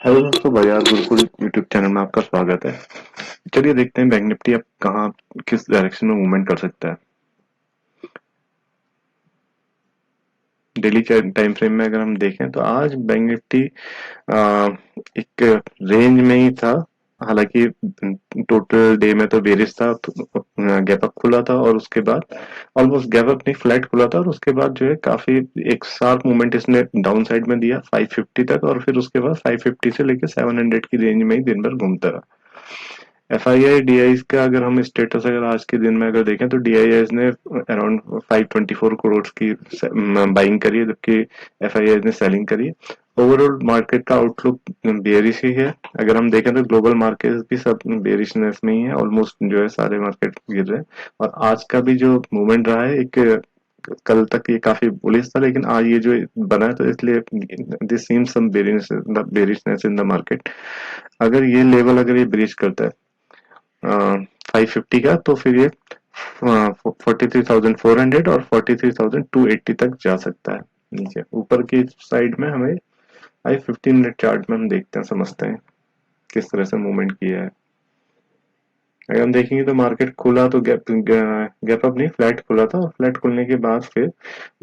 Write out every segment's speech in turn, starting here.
Hello दोस्तों, बाजार Gurukul YouTube channel में आपका स्वागत है। चलिए देखते हैं बैंक निफ्टी अब कहाँ किस डायरेक्शन में मूवमेंट कर सकता है। डेली टाइम फ्रेम में अगर हम देखें तो आज बैंक निफ्टी आ, एक रेंज में ही था। हालांकि टोटल डे में तो बेरिश था, गैप अप खुला था और उसके बाद ऑलमोस्ट गैप अप नहीं, फ्लैट खुला था और उसके बाद जो है काफी एक शार्प मूवमेंट इसने डाउन साइड में दिया 550 तक, और फिर उसके बाद 550 से लेके 700 की रेंज में ही दिन भर घूमता रहा। एफआईआई डीआई का अगर हम स्टेटस अगर आज के दिन में अगर देखें तो डीआईआई ने अराउंड 524 करोड़ की बाइंग करी है, जबकि एफआईआई ने सेलिंग करी है। ओवरऑल मार्केट का आउटलुक बेयरिश ही है। अगर हम देखें तो ग्लोबल मार्केट भी सब बेयरिशनेस में ही है, ऑलमोस्ट जो है सारे मार्केट गिर रहे हैं। और आज का भी जो मूवमेंट रहा है, एक कल तक ये काफी बुलिश था, लेकिन आज ये जो बना है तो इसलिए this seems some bearishness in the market. अगर ये लेवल अगर ये ब्रीच करता है 550 का, तो फिर ये 43,400 और 43,280 तक जा सकता है। नीचे ऊपर की साइड में हमें आई 15 मिनट चार्ट में हम देखते हैं, समझते हैं किस तरह से मूवमेंट किया है। अगर हम देखेंगे तो मार्केट खुला तो गैप अप नहीं, फ्लैट खुला था, और फ्लैट खुलने के बाद फिर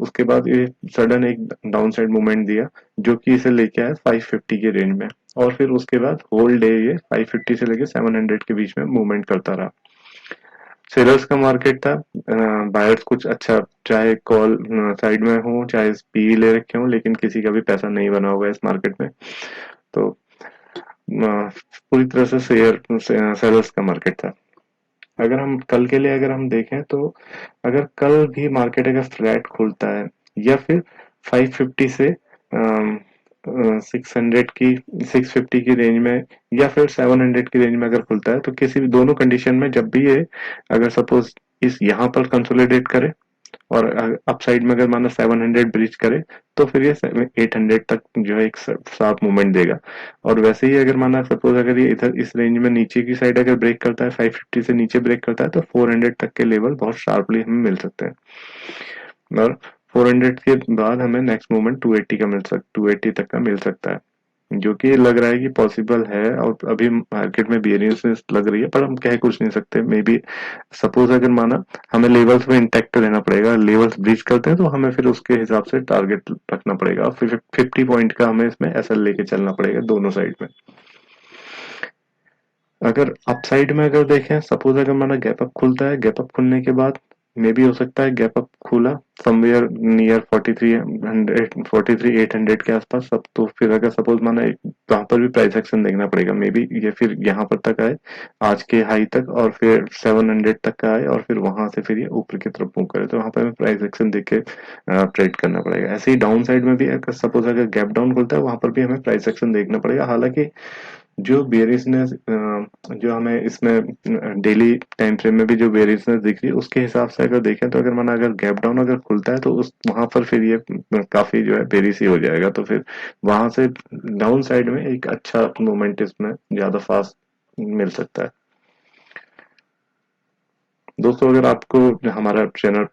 उसके बाद ये सडन एक डाउन साइड मूवमेंट दिया, जो कि इसे लेके आया 550 के रेंज में। और फिर उसके बाद होल डे ये 550 से लेके 700 के बीच में मूवमेंट करता रहा। सेलर्स का मार्केट था। बायर्स कुछ अच्छा, चाहे कॉल साइड में हो चाहे पी ले रखे हो, लेकिन किसी का भी पैसा नहीं बना होगा इस मार्केट में। तो पूरी तरह से सेलर्स का मार्केट था। अगर हम कल के लिए अगर हम देखें तो अगर कल भी मार्केट अगर फ्लैट खुलता है या फिर 550 से 600 की 650 की रेंज में या फिर 700 की रेंज में अगर खुलता है, तो किसी भी दोनों कंडीशन में जब भी ये अगर सपोज इस यहाँ पर कंसोलिडेट करे और अपसाइड में अगर माना 700 ब्रीच करे, तो फिर ये 800 तक जो है एक साफ मूवमेंट देगा। और वैसे ही अगर माना सपोज अगर ये इधर इस रेंज में नीचे की साइड अगर ब्रेक करता है, 550 से नीचे ब्रेक करता है, तो 400 तक के लेवल बहुत शार्पली हमें मिल सकते हैं। और 400 के बाद हमें नेक्स्ट मूवमेंट 280 तक का मिल सकता है, जो कि लग रहा है कि पॉसिबल है। और अभी मार्केट में वेरिएंस लग रही है, पर हम कह कुछ नहीं सकते। मे बी सपोज अगर माना हमें लेवल्स में इंटैक्ट रहना पड़ेगा, लेवल्स ब्रीच करते हैं तो हमें फिर उसके हिसाब से टारगेट रखना पड़ेगा। फिर 50 पॉइंट का हमें इसमें एसएल लेके चलना पड़ेगा दोनों साइड में। अगर अपसाइड में अगर देखें, सपोज अगर माना गैप अप खुलता है, गैप अप खुलने के बाद मे बी हो सकता है गैप अप खुला समवेयर नियर 43 800 के आसपास सब, तो फिर अगर सपोज माना वहां पर भी प्राइस एक्शन देखना पड़ेगा। मे बी ये फिर यहाँ पर तक आए आज के हाई तक, और फिर 700 तक का आए, और फिर वहां से फिर ये ऊपर की तरफ मूव करे, तो वहां पर हमें प्राइस एक्शन देख के ट्रेड करना पड़ेगा। ऐसे ही डाउन साइड में भी अगर सपोज अगर गैप डाउन खुलता है, वहां पर भी हमें प्राइस एक्शन देखना पड़ेगा। हालांकि जो बेरिशनेस जो हमें इसमें डेली टाइम फ्रेम में भी जो बेरिशनेस दिख रही है, उसके हिसाब से अगर देखें तो अगर माना अगर गैप डाउन अगर खुलता है, तो उस वहां पर फिर ये काफी जो है बेरिश ही हो जाएगा। तो फिर वहां से डाउन साइड में एक अच्छा मूवमेंट इसमें ज्यादा फास्ट मिल सकता है। दोस्तों, अगर आपको हमारा चैनल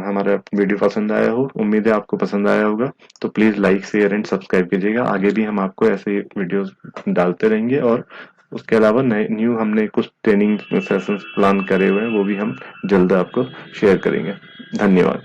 हमारा वीडियो पसंद आया हो, उम्मीद है आपको पसंद आया होगा, तो please like share and subscribe कीजिएगा। आगे भी हम आपको ऐसे वीडियोस डालते रहेंगे, और उसके अलावा नए न्यू हमने कुछ ट्रेनिंग सेशंस प्लान करे हुए हैं, वो भी हम जल्द आपको शेयर करेंगे। धन्यवाद।